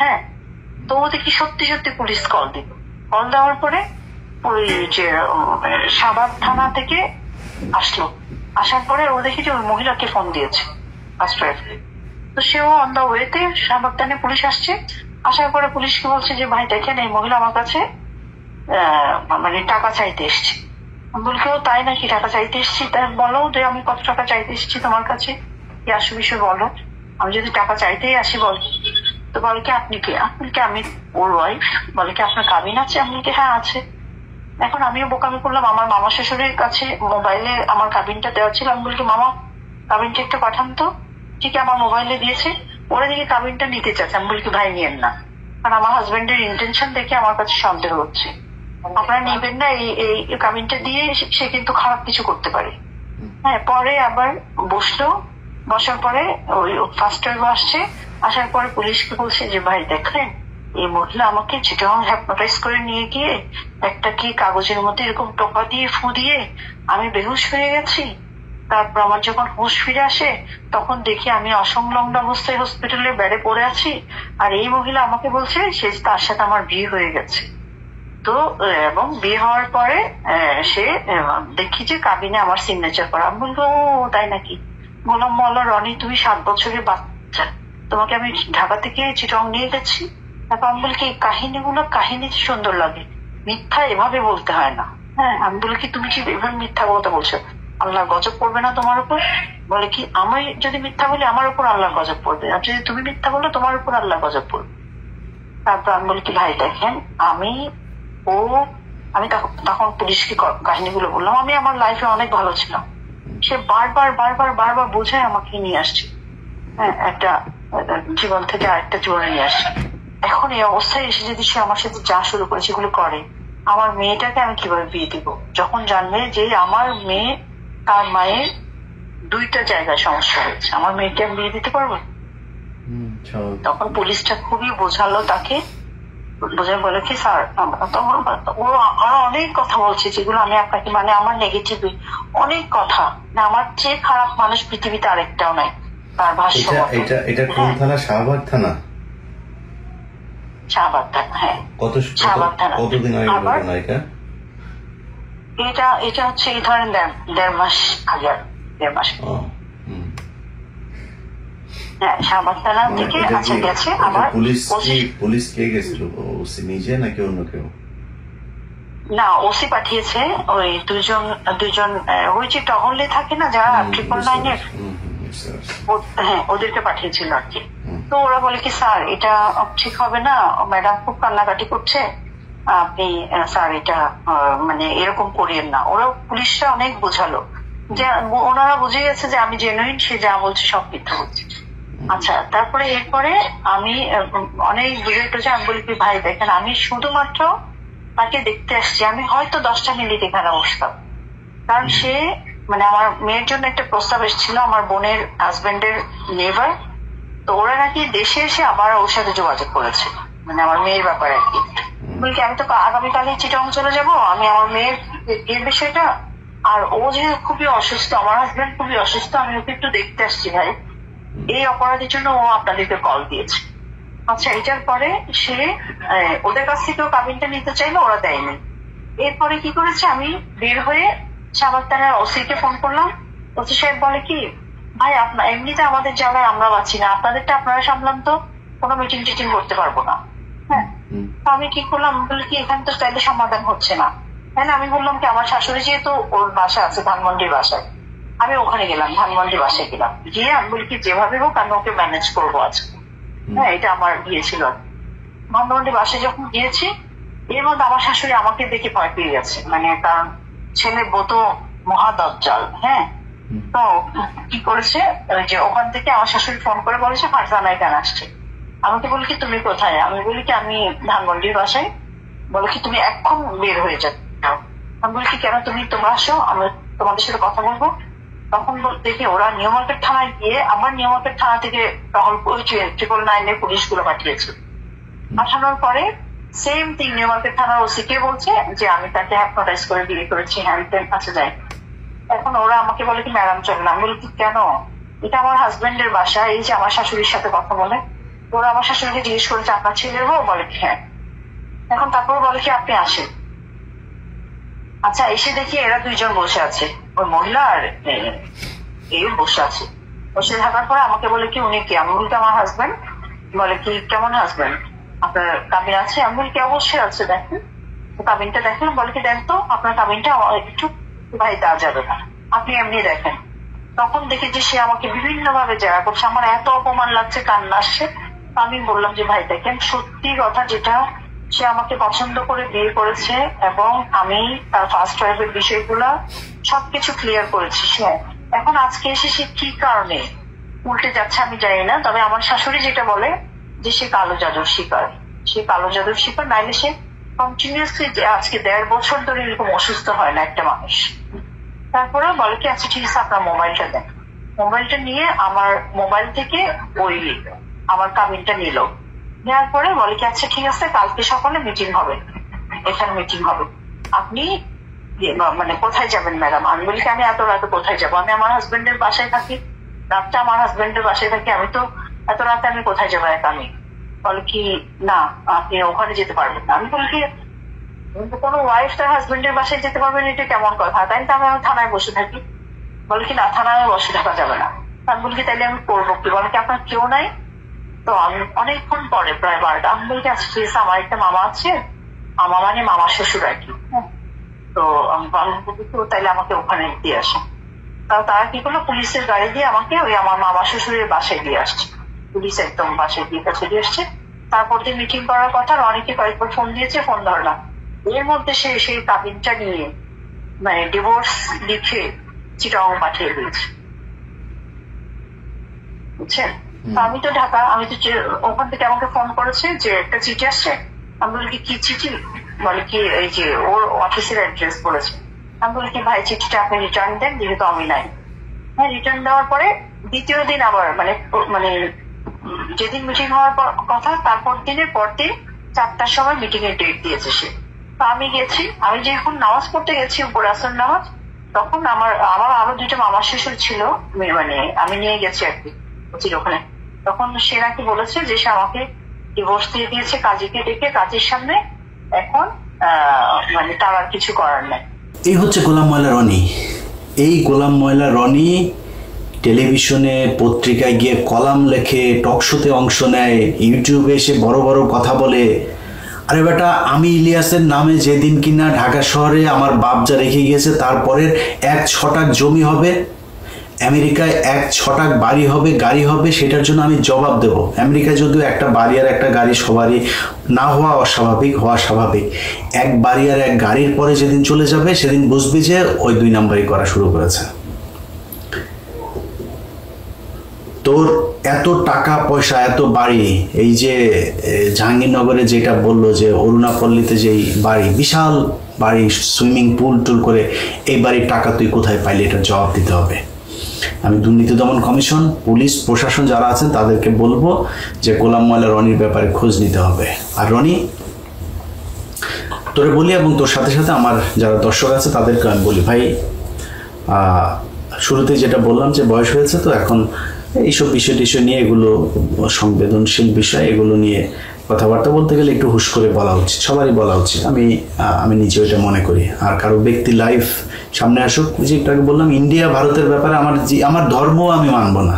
হ্যাঁ, তো ও দেখি সত্যি সত্যি পুলিশ কল দিব। কল দেওয়ার পরে ওই যে শাহবাগ থানা থেকে আসলো, আসার পরে ও দেখি যে ওই মহিলাকে ফোন দিয়েছে ফার্স্ট ওয়াইফকে। তো সেও অন দা ওয়েতে শাহবাগ থানায় পুলিশ আসছে। আসার পরে পুলিশকে বলছে যে ভাই দেখেন এই মহিলা আমার কাছে মানে টাকা চাইতে এসছে। আমি বলি কেউ তাই নাকি, টাকা চাইতে এসছি? তাই বলো যে আমি কত টাকা চাইতে এসছি তোমার কাছে, কি আসু বিষয় বলো, আমি যদি টাকা চাইতেই আসি বল। তো বলে কি আপনি কে? আপনি কি? আমি ওর ওয়াইফ। বলে কি আপনার কাবিন আছে? আমি কি হ্যাঁ আছে। এখন আমিও বোকামি করলাম, আমার মামা শ্বশুরের কাছে মোবাইলে আমার কাবিনটা দেওয়া ছিল। আমি বলি মামা কাবিনটা একটু পাঠান তো। ঠিক আমার মোবাইলে দিয়েছে, ওরা দিকে কাবিনটা নিতে চাচ্ছে। আমি বলি কি ভাই নিয়েন না, কারণ আমার হাজবেন্ডের ইন্টেনশন দেখে আমার কাছে সন্দেহ হচ্ছে, আপনারা নিবেন না, এই কাবিনটা দিয়ে সে কিন্তু খারাপ কিছু করতে পারে। হ্যাঁ, পরে আবার বসলো, বসার পরে ওই ফার্স্ট ওয়াইফ আসছে। আসার পরে পুলিশকে বলছে যে ভাই দেখেন এই মহিলা আমাকে চিটাগাং হ্যাপনোটাইজ করে নিয়ে গিয়ে একটা কি কাগজের মধ্যে এরকম টোকা দিয়ে ফু দিয়ে আমি বেহুশ হয়ে গেছি। তারপর আমার যখন হুঁশ ফিরে আসে তখন দেখি আমি অসংলগ্ন অবস্থায় হসপিটালের বেডে পড়ে আছি, আর এই মহিলা আমাকে বলছে সে তার সাথে আমার বিয়ে হয়ে গেছে। তো এবং বিয়ে হওয়ার পরে সে দেখি যে কাবিনে আমার সিগনেচার করা। আমি বলবো তাই নাকি? গোলাম মোল্লা রনি, তুমি 7 বছরের বাচ্চা, তোমাকে আমি ঢাকা থেকে চিটং নিয়ে গেছি। তারপর আমি বলি কি এই কাহিনী সুন্দর লাগে, মিথ্যা এভাবে বলতে হয় না। হ্যাঁ, আমি বলি কি তুমি কি এভাবে মিথ্যা কথা বলছো, আল্লাহ গজব পড়বে না তোমার উপর? বলে কি আমি যদি মিথ্যা বলি আমার উপর আল্লাহ গজব পড়বে, আর যদি তুমি মিথ্যা বলো তোমার উপর আল্লাহ গজব পড়বে। তারপর আমি বলি কি ভাই দেখেন আমি তখন পুলিশকে কাহিনীগুলো বললাম। আমি আমার লাইফে অনেক ভালো ছিলাম, সে বারবার বোঝায় আমাকে নিয়ে আসছে। হ্যাঁ, একটা জীবন থেকে আরেকটা জীবনে নিয়ে আসছে। এখন এই অবস্থায় এসে যদি সে আমার সাথে যা শুরু করে সেগুলো করে, আমার মেয়েটাকে আমি কিভাবে বিয়ে দিব? যখন জানবে যে আমার মেয়ে তার মায়ের 2টা জায়গায় সমস্যা হয়েছে, আমার মেয়েকে আমি বিয়ে দিতে পারবো? তখন পুলিশটা খুবই বোঝালো তাকে, বোঝায় বলে কি স্যার ও আরো অনেক কথা বলছে যেগুলো আমি আপনাকে মানে আমার নেগেটিভ অনেক কথা, না আমার চেয়ে খারাপ মানুষ পৃথিবীতে আরেকটাও নাই। তার ভাষ্য এটা কোন থানা? শাহবাগ থানা? শাহবাগ থানা, হ্যাঁ শাহবাগ থানা। কতদিন আগে ঘটনা এটা? এটা হচ্ছে এই ধরেন 1.5 মাস আগে, 1.5 মাস। হ্যাঁ, শাহবাগ থানা থেকে আচ্ছা গেছে আমার পুলিশ কে গেছিল? ওসি নিজে নাকি অন্য কেউ? না, ওসি পাঠিয়েছে। ওই দুজন ওই যে টহলে থাকে না যারা 999-এর, হ্যাঁ ওদেরকে পাঠিয়েছিল আর কি। তো ওরা বলে কি স্যার এটা ঠিক হবে না, ম্যাডাম খুব কান্নাকাটি করছে, আপনি স্যার এটা মানে এরকম করিয়েন না। ওরা পুলিশরা অনেক বোঝালো, যে ওনারা বুঝে গেছে যে আমি জেনুইন, সে যা বলছে সব মিথ্যা বলছে। আচ্ছা, তারপরে এরপরে আমি অনেক বুঝে টুঝে আমি বলি কি ভাই দেখেন আমি শুধুমাত্র তাকে দেখতে আসছি, আমি হয়তো 10টা মিনিট এখানে বসতাম, কারণ সে মানে আমার মেয়ের জন্য একটা প্রস্তাব এসেছিল আমার বোনের হাজবেন্ডের নেভার। তো ওরা নাকি দেশে এসে আবার ওর সাথে যোগাযোগ করেছে, মানে আমার মেয়ের ব্যাপারে আর কি। বলি আমি তো আগামীকালে চিটাং চলে যাব, আমি আমার মেয়ের বিয়ের বিষয়টা, আর ও যে খুবই অসুস্থ, আমার হাজবেন্ড খুবই অসুস্থ, আমি ওকে একটু দেখতে আসছি ভাই, এই অপরাধের জন্য ও আপনাদেরকে কল দিয়েছে। আচ্ছা, এটার পরে সে ওদের কাছ থেকেও কাবিনটা নিতে চাইলো, ওরা দেয়নি। এরপরে কি করেছে, আমি বের হয়ে শাহবাগ থানার ওসিকে ফোন করলাম। ওসি সাহেব বলে কি ভাই আপনার এমনিতে আমাদের জায়গায় আমরা পাচ্ছি না, আপনাদেরটা আপনারা সামলান তো, কোনো মিটিং টিটিং করতে পারবো না। হ্যাঁ, আমি কি করলাম, বলি কি এখানে তো চাইলে সমাধান হচ্ছে না। হ্যাঁ, আমি বললাম কি আমার শাশুড়ি যেহেতু ওর বাসা আছে ধানমন্ডির বাসায়, আমি ওখানে গেলাম, ধানমন্ডি বাসায় গেলাম, গিয়ে আমি বলি কি যেভাবে হোক আমি ওকে ম্যানেজ করবো আজকে। হ্যাঁ, এটা আমার বিয়ে ছিল। ধানমন্ডি বাসায় যখন গিয়েছি, এর মধ্যে আমার শাশুড়ি আমাকে দেখে ভয় পেয়ে গেছে, মানে কারণ ছেলে বউ তো মহাদজ্জাল। হ্যাঁ, তো কি করেছে, ওই যে ওখান থেকে আমার শাশুড়ি ফোন করে বলেছে ফারজানা এখানে আসছে। আমাকে বলি কি তুমি কোথায়? আমি বলি কি আমি ধানমন্ডির বাসায়। বলে কি তুমি এখন বের হয়ে যাও। আমি বলি কি কেন, তোমরা আসো, আমি তোমাদের সাথে কথা বলবো। তখন দেখি ওরা নিউ মার্কেট থানায় গিয়ে আমার নিউ মার্কেট থানা থেকে টহল 999 পুলিশগুলো পাঠিয়েছে। পাঠানোর পরে সেম থিং নিউ মার্কেট থানার ওসি কে বলছে যে আমি তাকে হ্যাপনোটাইজ করে বিয়ে করেছি, হ্যান্ড কাছে যায়। এখন ওরা আমাকে বলে কি ম্যাডাম চলে না। আমি বলি কি কেন, এটা আমার হাজবেন্ডের বাসা, এই যে আমার শাশুড়ির সাথে কথা বলে। ওরা আমার শাশুড়িকে জিজ্ঞেস করেছে আপনার ছেলের বউ? বলে কি হ্যাঁ। এখন তারপর বলে কি আপনি আসেন। আচ্ছা, এসে দেখি এরা দুইজন বসে আছে, ওই মহিলা আর এই বসে আছে। বসে থাকার পরে আমাকে বলে কি উনি কি? আমি বলতে আমার হাজবেন্ড। বলে কি কেমন হাজবেন্ড, আপনার কাবিন আছে? আমি বলি কি অবশ্যই আছে, দেখেন কাবিনটা দেখেন। বলে কি দেখ তো আপনার কাবিনটা একটু ভাই দেওয়া যাবে না, আপনি এমনি দেখেন। তখন দেখি যে সে আমাকে বিভিন্ন ভাবে জেরা করছে, আমার এত অপমান লাগছে, কান্না আসছে। আমি বললাম যে ভাই দেখেন সত্যি কথা, যেটা সে আমাকে পছন্দ করে বিয়ে করেছে এবং আমি তার ফার্স্ট ওয়াইফের বিষয়গুলা সবকিছু ক্লিয়ার করেছি। সে এখন আজকে এসে সে কি কারণে উল্টে যাচ্ছে আমি জানি না। তবে আমার শাশুড়ি যেটা বলে যে সে কালো জাদুর শিকার, সে কালো জাদুর শিকার, নাইলে সে কন্টিনিউসলি আজকে 1.5 বছর ধরে এরকম অসুস্থ হয় না একটা মানুষ। তারপরে বলে কি আচ্ছা ঠিক আছে আপনার মোবাইলটা দেন। মোবাইলটা নিয়ে আমার মোবাইল থেকে ওই আমার কাবিনটা নিল। নেওয়ার পরে বলে কি আচ্ছা ঠিক আছে কালকে সকালে মিটিং হবে, এখানে মিটিং হবে, আপনি মানে কোথায় যাবেন ম্যাডাম? আমি বলি কি আমি এত রাতে কোথায় যাবো, আমি আমার হাজবেন্ডের বাসায় থাকি, রাতটা আমার হাজবেন্ডের বাসায় থাকি, আমি তো এত রাতে আমি কোথায় যাবো একা? আমি বলে কি না আপনি ওখানে যেতে পারবেন না। আমি বলি কি কোনো ওয়াইফ তার হাজবেন্ডের বাসায় যেতে পারবেন, এটা কেমন কথা? তাই তো আমি থানায় বসে থাকি। বলে কি না থানায় বসে থাকা যাবে না। আমি বলি কি তাইলে আমি করবো কি? বলে কি আপনার কেউ নাই? তো আমি অনেকক্ষণ পরে প্রায় 12টা আমি বলি আচ্ছা ঠিক আছে আমার একটা মামা আছে, মামা মানে মামা শ্বশুর আর কি। তো আমি তাইলে আমাকে ওখানে দিয়ে আসে। তারা কি করলো, পুলিশের গাড়ি দিয়ে আমাকে ওই আমার মামা শ্বশুরের বাসায় দিয়ে আসছে। পুলিশ একদম বাসায় দিয়ে কাছে দিয়ে আসছে। তারপর দিয়ে মিটিং করার কথা, অনেকে কয়েকবার ফোন দিয়েছে, ফোন ধরলাম। এর মধ্যে সে সেই কাবিনটা নিয়ে মানে ডিভোর্স লিখে চিটাং পাঠিয়ে দিয়েছে, বুঝছেন? আমি তো ঢাকা, আমি তো ওখান থেকে আমাকে ফোন করেছে যে একটা চিঠি আসছে। আমি বলি কি চিঠি? বলে কি এই যে ওর অফিসের অ্যাড্রেস বলেছে। আমি বলি কি ভাই চিঠিটা আপনি রিটার্ন দেন, যেহেতু আমি নাই। হ্যাঁ, রিটার্ন দেওয়ার পরে দ্বিতীয় দিন আবার মানে যেদিন মিটিং হওয়ার কথা তারপর দিনের পর দিন 4টার সময় মিটিং এর ডেট দিয়েছে সে। তো আমি গেছি, আমি যখন নামাজ পড়তে গেছি উপরে আসর নামাজ, তখন আমার আরো 2টা মামা শ্বশুর ছিল, মানে আমি নিয়ে গেছি আর কি ওখানে। তখন সে নাকি বলেছে যে সে আমাকে ডিভোর্স দিয়ে দিয়েছে কাজীকে ডেকে, কাজীর সামনে। এখন মানে তার আর কিছু করার নাই। এই হচ্ছে গোলাম ময়লা রনি। এই গোলাম ময়লা রনি টেলিভিশনে পত্রিকায় গিয়ে কলাম লেখে, টক শোতে অংশ নেয়, ইউটিউবে এসে বড় বড় কথা বলে। আরে বেটা, আমি ইলিয়াসের নামে যেদিন কিনা ঢাকা শহরে আমার বাপ যা রেখে গিয়েছে তারপরের 1 ছটাক জমি হবে, আমেরিকায় 1 ছটাক বাড়ি হবে, গাড়ি হবে, সেটার জন্য আমি জবাব দেব। আমেরিকায় যদিও একটা বাড়ি আর একটা গাড়ি সবারই না হওয়া অস্বাভাবিক, হওয়া স্বাভাবিক। 1 বাড়ি আর 1 গাড়ির পরে যেদিন চলে যাবে সেদিন বুঝবি যে ওই 2 নাম্বারই করা শুরু করেছে। তোর এত টাকা পয়সা, এত বাড়ি, এই যে জাহাঙ্গীরনগরে যেটা বললো যে অরুণাপল্লীতে যেই বাড়ি, বিশাল বাড়ি, সুইমিং পুল টুল করে, এই বাড়ির টাকা তুই কোথায় পাইলি? এটা জবাব দিতে হবে। আমি দুর্নীতি দমন কমিশন, পুলিশ প্রশাসন যারা আছেন তাদেরকে বলবো যে গোলাম ময়লা রনির ব্যাপারে খোঁজ নিতে হবে। আর রনি, তোরে বলি এবং তোর সাথে সাথে আমার যারা দর্শক আছে তাদেরকে আমি বলি, ভাই শুরুতে যেটা বললাম যে বয়স হয়েছে, তো এখন এইসব বিষয় নিয়ে, এগুলো সংবেদনশীল বিষয়, এগুলো নিয়ে কথাবার্তা বলতে গেলে একটু হুশ করে বলা উচিত, সবারই বলা উচিত। আমি নিজেও এটা মনে করি। আর কারো ব্যক্তি লাইফ সামনে আসুক, যে একটু আগে বললাম ইন্ডিয়া ভারতের ব্যাপারে আমার ধর্ম আমি মানব না।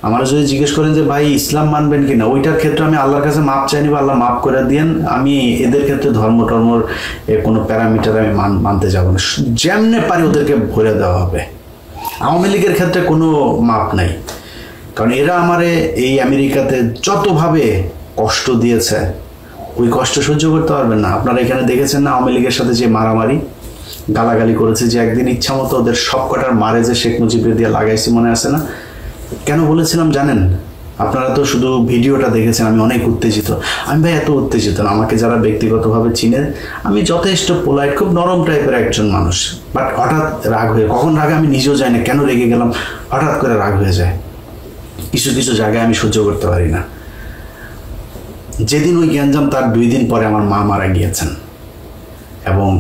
আমরা যদি জিজ্ঞেস করেন যে ভাই ইসলাম মানবেন কিনা, ওইটার ক্ষেত্রে আমি আল্লাহর কাছে মাপ চাই নিব, আল্লাহ মাপ করে দিয়েন। আমি এদের ক্ষেত্রে ধর্মর কোনো প্যারামিটার আমি মানতে যাব না, যেমনে পারি ওদেরকে ভরে দেওয়া হবে। আওয়ামী লীগের ক্ষেত্রে কোনো মাপ নাই, কারণ এরা আমারে এই আমেরিকাতে যতভাবে কষ্ট দিয়েছে, ওই কষ্ট সহ্য করতে পারবেন না। আপনারা এখানে দেখেছেন না আওয়ামী লীগের সাথে যে মারামারি, গালাগালি করেছে যে একদিন ইচ্ছা মতো ওদের সব কটার মারে যে শেখ মুজিবের দিয়ে লাগাইছি, মনে আছে না? কেন বলেছিলাম জানেন? আপনারা তো শুধু ভিডিওটা দেখেছেন, আমি অনেক উত্তেজিত। আমি ভাই এত উত্তেজিত না, আমাকে যারা ব্যক্তিগতভাবে চিনে, আমি যথেষ্ট পোলাইট, খুব নরম টাইপের একজন মানুষ। বাট হঠাৎ রাগ হয়ে, কখন রাগে আমি নিজেও জানি না, কেন রেগে গেলাম, হঠাৎ করে রাগ হয়ে যায়। কিছু কিছু জায়গায় আমি সহ্য করতে পারি না। যেদিন ওই গ্যাঞ্জাম, তার 2 দিন পরে আমার মা মারা গিয়েছেন, এবং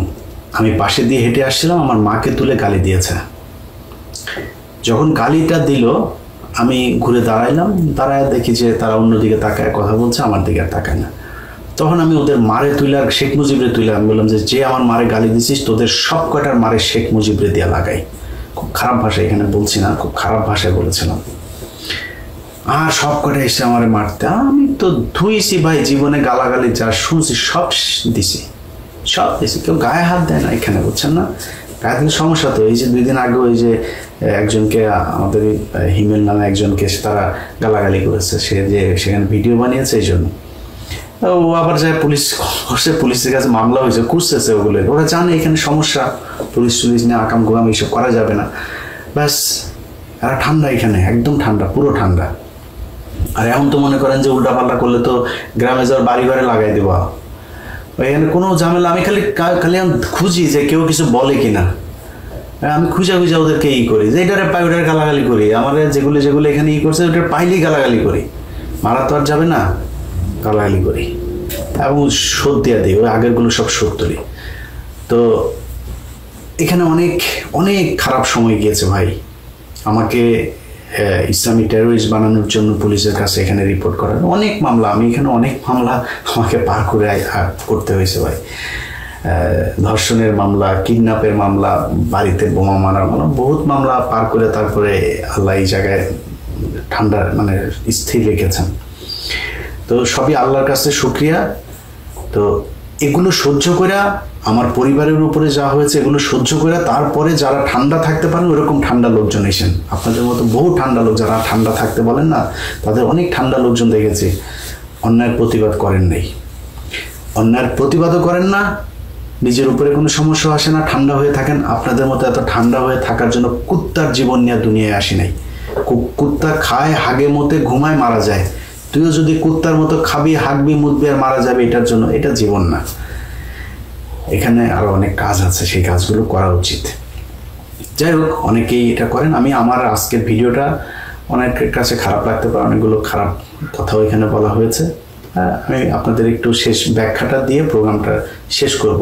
আমি পাশে দিয়ে হেঁটে আসছিলাম, আমার মাকে তুলে গালি দিয়েছে। যখন গালিটা দিল আমি ঘুরে দাঁড়াইলাম, দাঁড়ায় দেখি যে তারা অন্যদিকে তাকায় কথা বলছে, আমার দিকে আর তাকায় না। তখন আমি ওদের মারে তুলে আর শেখ মুজিবরে তুলে আমি বললাম যে আমার মারে গালি দিছিস, তোদের সব কটার মারে শেখ মুজিবরে দিয়ে লাগাই। খুব খারাপ ভাষা এখানে বলছি না, খুব খারাপ ভাষায় বলেছিলাম। আর সব কটা এসে আমার মারতে, আমি তো ধুইছি ভাই, জীবনে গালাগালি যা শুনছি সব দিছি, সব দিছি। কেউ গায়ে হাত দেয় না এখানে, বুঝছেন না? গায়ে দিলে সমস্যা তো। এই যে 2 দিন আগে ওই যে একজনকে, আমাদের হিমেল নামে একজনকে তারা গালাগালি করেছে, সে যে সেখানে ভিডিও বানিয়েছে, এই জন্য ও আবার যায় পুলিশ করছে, পুলিশের কাছে মামলা হয়েছে, খুঁজতেছে ওগুলো। ওরা জানে এখানে সমস্যা, পুলিশ নিয়ে আকাম গোকাম এইসব করা যাবে না। ব্যাস, এরা ঠান্ডা, এখানে একদম ঠান্ডা, পুরো ঠান্ডা। আর এখন তো মনে করেন যে উল্টাপাল্টা করলে তো গ্রামে যাওয়ার বাড়ি ঘরে লাগাই দেবো, এখানে কোনো ঝামেলা। আমি খালি খুঁজি যে কেউ কিছু বলে কিনা, আমি খুঁজা ওদেরকে করি যে এটারে পাই, ওটার গালাগালি করি। আমার যেগুলো এখানে করছে ওটার পাইলেই গালাগালি করি, মারা তো আর যাবে না, গালাগালি করি এবং শোধ দিয়ে দিই, ওই আগেরগুলো সব শোধ তুলি। তো এখানে অনেক অনেক খারাপ সময় গিয়েছে ভাই। আমাকে ইসলামিক টেরোরিস্ট বানানোর জন্য পুলিশের কাছে এখানে রিপোর্ট করার অনেক মামলা, আমি এখানে অনেক মামলা আমাকে পার করে করতে হয়েছে ভাই। ধর্ষণের মামলা, কিডন্যাপের মামলা, বাড়িতে বোমা মারার মামলা, বহুত মামলা পার করে তারপরে আল্লাহ এই জায়গায় ঠান্ডা মানে স্থির রেখেছেন। তো সবই আল্লাহর কাছে শুকরিয়া। তো এগুলো সহ্য করে, আমার পরিবারের উপরে যা হয়েছে এগুলো সহ্য করে, তারপরে যারা ঠান্ডা থাকতে পারেন ওরকম ঠান্ডা লোকজন এসেন। আপনাদের মতো বহু ঠান্ডা লোক যারা ঠান্ডা থাকতে বলেন না, তাদের অনেক ঠান্ডা লোকজন দেখেছি, অন্যায়ের প্রতিবাদ করেন নাই, অন্যায়ের প্রতিবাদও করেন না, নিজের উপরে কোনো সমস্যা আসে না, ঠান্ডা হয়ে থাকেন। আপনাদের মতো এত ঠান্ডা হয়ে থাকার জন্য কুত্তার জীবন নিয়ে দুনিয়ায় আসি নাই। কুত্তা খায়, হাগে মতে, ঘুমায়, মারা যায়। তুইও যদি কুত্তার মতো খাবি, হাগবি, মুতবি আর মারা যাবে এটার জন্য, এটা জীবন না। এখানে আরো অনেক কাজ আছে, সেই কাজগুলো করা উচিত। যাই হোক, অনেকেই এটা করেন। আমি আমার আজকের ভিডিওটা অনেকের কাছে খারাপ লাগতে পারে, অনেকগুলো খারাপ কথাও এখানে বলা হয়েছে। আমি আপনাদের একটু শেষ ব্যাখ্যাটা দিয়ে প্রোগ্রামটা শেষ করব।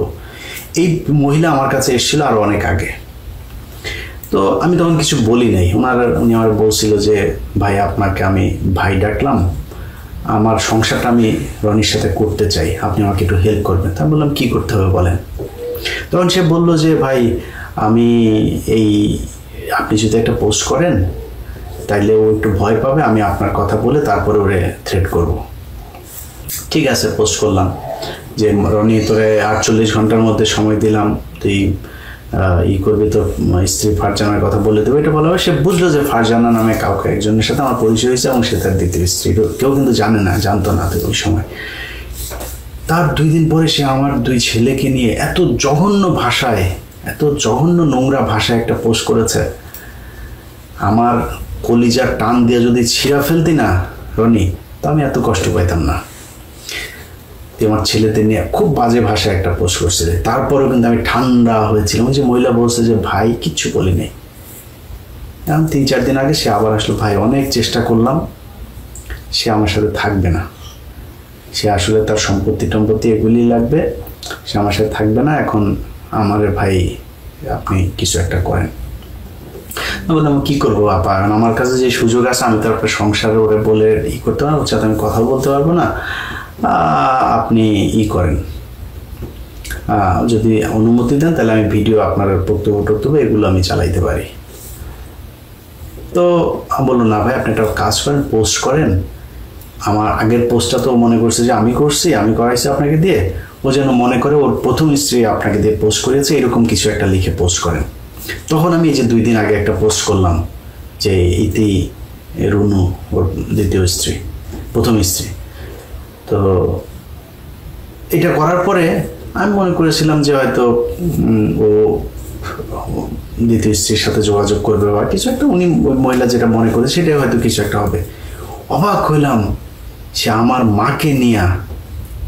এই মহিলা আমার কাছে এসেছিল আরো অনেক আগে, তো আমি তখন কিছু বলি নাই। উনি আমার বলছিল যে ভাই, আপনাকে আমি ভাই ডাকলাম, আমার সংসারটা আমি রনির সাথে করতে চাই, আপনি আমাকে একটু হেল্প করবেন। তা বললাম কি করতে হবে বলেন। তখন সে বলল যে ভাই, আমি আপনি যদি একটা পোস্ট করেন তাইলে ও একটু ভয় পাবে, আমি আপনার কথা বলে তারপরে ওরে থ্রেট করব। ঠিক আছে, পোস্ট করলাম যে রনি, তোরে 48 ঘন্টার মধ্যে সময় দিলাম, তুই করবি, তো স্ত্রী ফারজানার কথা বলে দেবে, এটা বলা হয়। সে বুঝলো যে ফারজানা নামে কাউকে একজনের সাথে আমার পরিচয় হয়েছে, এবং সে তার দ্বিতীয় স্ত্রী। কেউ কিন্তু জানতো না তো ওই সময়। তার 2 দিন পরে সে আমার 2 ছেলেকে নিয়ে এত জঘন্য ভাষায়, এত জঘন্য নোংরা ভাষায় একটা পোস্ট করেছে। আমার কলিজার টান দিয়ে যদি ছিঁড়া ফেলতি না রনি, তা আমি এত কষ্ট পাইতাম না। আমার ছেলেদের নিয়ে খুব বাজে ভাষায় একটা পোস্ট করছিল। তারপরেও কিন্তু আমি ঠান্ডা হয়েছিলাম। ওই যে মহিলা বলছে যে ভাই, কিচ্ছু বলি নাই। এখন 3-4 দিন আগে সে আবার আসলো, ভাই অনেক চেষ্টা করলাম, সে আমার সাথে থাকবে না, সে আসলে তার সম্পত্তি এগুলি লাগবে, সে আমার সাথে থাকবে না। এখন আমার ভাই, আপনি কিছু একটা করেন। বললাম কি করবো আপা, আমার কাছে যে সুযোগ আছে, আমি তো আপনার সংসারে ওরে বলে করতে পারবো, ওর সাথে আমি কথা বলতে পারবো না, আপনি করেন, যদি অনুমতি দেন তাহলে আমি ভিডিও, আপনার বক্তব্য এগুলো আমি চালাইতে পারি। তো বললো না ভাই, আপনি একটা কাজ করেন, পোস্ট করেন। আমার আগের পোস্টটা তো মনে করছে যে আমি করছি, আমি করাইছি আপনাকে দিয়ে, ও যেন মনে করে ওর প্রথম স্ত্রী আপনাকে দিয়ে পোস্ট করেছে, এরকম কিছু একটা লিখে পোস্ট করেন। তখন আমি এই যে 2 দিন আগে একটা পোস্ট করলাম যে ইতি রুনু ওর দ্বিতীয় স্ত্রী, প্রথম স্ত্রী। তো এটা করার পরে আমি মনে করেছিলাম যে হয়তো ও দ্বিতীয় স্ত্রীর সাথে যোগাযোগ করবে বা কিছু একটা, উনি ওই মহিলা যেটা মনে করে সেটাই হয়তো কিছু একটা হবে। অবাক হইলাম, সে আমার মাকে নিয়ে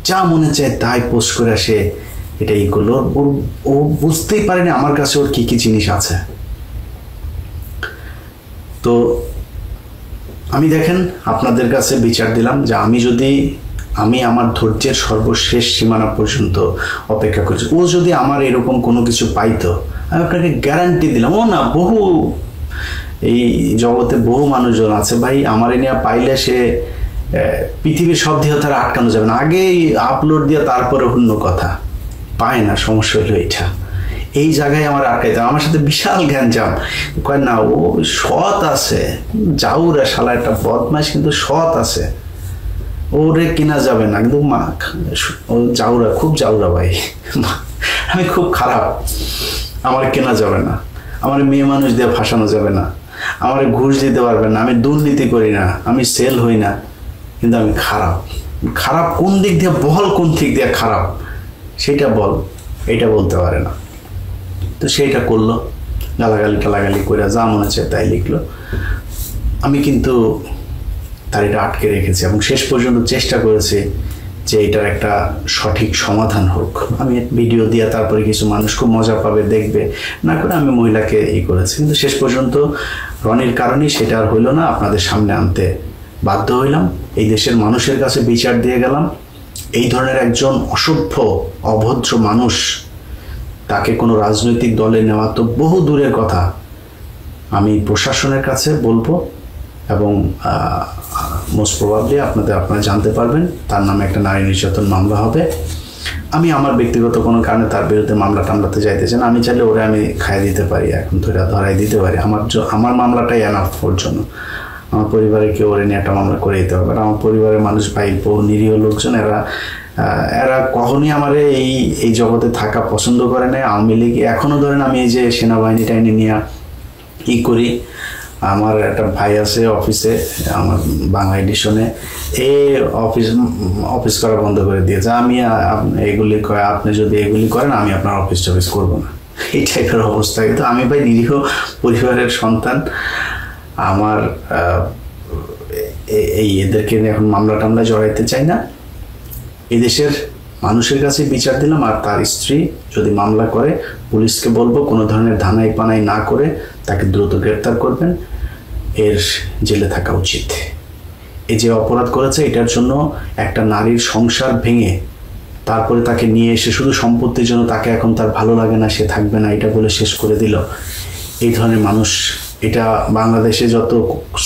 যা মনে চায় তাই পোস্ট করে সে এটাই করলো। ও বুঝতেই পারেনি আমার কাছে ওর কি কি জিনিস আছে। তো আমি দেখেন আপনাদের কাছে বিচার দিলাম যে আমি আমার ধৈর্যের সর্বশেষ সীমানা পর্যন্ত অপেক্ষা করছি। ও যদি আমার এরকম কোনো কিছু পাইতো, আমি আপনাকে গ্যারান্টি দিলাম, ও না বহু এই জগতে বহু মানুষজন আছে ভাই, আমার নিয়ে পাইলে সে পৃথিবীর সব দিয়ে তারা আটকানো যাবে না, আগেই আপলোড দিয়ে তারপরে অন্য কথা পায় না। সমস্যা হলো এটা, এই জায়গায় আমার আটকাইতে, আমার সাথে বিশাল জ্ঞানজাম। কয় না ও সৎ আছে, জাউরা শালা একটা বদমাইশ, কিন্তু সৎ আছে, ওরে কিনা যাবে না। কিন্তু মা ও জাউরা, খুব জাউরা ভাই, আমি খুব খারাপ, আমার কেনা যাবে না, আমার মেয়ে মানুষ দিয়ে ফাঁসানো যাবে না, আমার ঘুষ দিতে পারবে না, আমি দুর্নীতি করি না, আমি সেল হই না, কিন্তু আমি খারাপ। খারাপ কোন দিক দিয়ে বল, কোন দিক দিয়ে খারাপ সেটা বল, এটা বলতে পারে না। তো সেইটা করলো, গালাগালি করে যা মনে হচ্ছে তাই লিখলো। আমি কিন্তু তার এটা আটকে রেখেছি এবং শেষ পর্যন্ত চেষ্টা করেছি যে এটার একটা সঠিক সমাধান হোক। আমি ভিডিও দিয়ে তারপরে কিছু মানুষ খুব মজা পাবে, দেখবে, না করে আমি মহিলাকে করেছি। কিন্তু শেষ পর্যন্ত রনির কারণেই সেটা আর হইল না, আপনাদের সামনে আনতে বাধ্য হইলাম। এই দেশের মানুষের কাছে বিচার দিয়ে গেলাম। এই ধরনের একজন অসভ্য অভদ্র মানুষ, তাকে কোনো রাজনৈতিক দলে নেওয়া তো বহু দূরের কথা, আমি প্রশাসনের কাছে বলবো এবং মোস্ট প্রবাবলি আপনারা জানতে পারবেন তার নামে একটা নারী নির্যাতন মামলা হবে। আমি আমার ব্যক্তিগত কোনো কারণে তার বিরুদ্ধে মামলা টামলাতে চাইতে চাই না। আমি চাইলে ওরে আমি খাইয়ে দিতে পারি, এখন ধরাই দিতে পারি। আমার মামলাটাই এনাফ ওর জন্য। আমার পরিবারে কেউ ওরে নিয়ে একটা মামলা করে দিতে হবে। আর আমার পরিবারের মানুষ ভাই বহু নিরীহ লোকজন, এরা কখনই আমার এই জগতে থাকা পছন্দ করে না। আওয়ামী লীগ এখনো ধরেন, আমি এই যে সেনাবাহিনী টাইনি নিয়ে করি, আমার একটা ভাই আছে অফিসে, আমার বাংলা এডিশনে, অফিস করা বন্ধ করে দিয়েছে। আমি আপনি যদি এগুলি করেন আমি আপনার অফিস করবো না, এই টাইপের অবস্থা। কিন্তু আমি ভাই নিরীহ পরিবারের সন্তান, আমার এদেরকে এখন মামলা টামলা জড়াইতে চাই না। এদেশের মানুষের কাছে বিচার দিলাম। আর তার স্ত্রী যদি মামলা করে, পুলিশকে বলবো কোনো ধরনের ধানাই পানাই না করে তাকে দ্রুত গ্রেপ্তার করবেন, এর জেলে থাকা উচিত। এই যে অপরাধ করেছে, এটার জন্য একটা নারীর সংসার ভেঙে তারপরে তাকে নিয়ে এসে শুধু সম্পত্তির জন্য তাকে এখন তার ভালো লাগে না, সে থাকবে না, এটা বলে শেষ করে দিল। এই ধরনের মানুষ, এটা বাংলাদেশে যত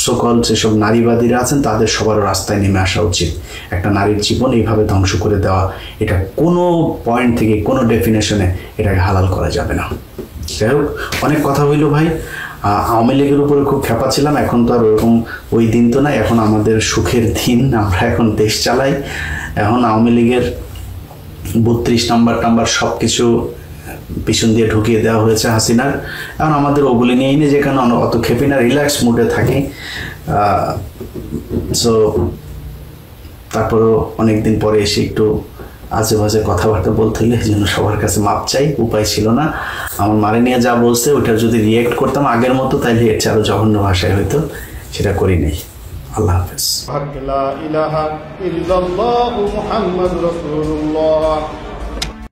সকল যেসব নারীবাদীরা আছেন তাদের সবার রাস্তায় নেমে আসা উচিত। একটা নারীর জীবন এইভাবে ধ্বংস করে দেওয়া, এটা কোনো পয়েন্ট থেকে, কোনো ডেফিনেশনে এটাকে হালাল করা যাবে না। যাই হোক, অনেক কথা হইল ভাই। আওয়ামী লীগের উপরে খুব খেপা ছিলাম, এখন তো আর ওরকম ওই দিন তো নাই, এখন আমাদের সুখের দিন, আমরা এখন দেশ চালাই। এখন আওয়ামী লীগের 32 নাম্বার সব কিছু পিছন দিয়ে ঢুকিয়ে দেওয়া হয়েছে হাসিনার। এখন আমাদের ওগুলি নিয়েই নেই, যেখানে অত খেপি না, রিল্যাক্স মুডে থাকি। সো তারপরেও অনেকদিন পরে এসে একটু আজে বাজে কথাবার্তা বলতে হলে এই জন্য সবার কাছে মাপ চাই, উপায় ছিল না। আমার মারে নিয়ে যা বলছে ওইটা যদি রিয়েক্ট করতাম আগের মতো, তাইলে এর চেয়ে আরো জঘন্য ভাষায় হয়তো, সেটা করি নাই। আল্লাহ হাফেজ।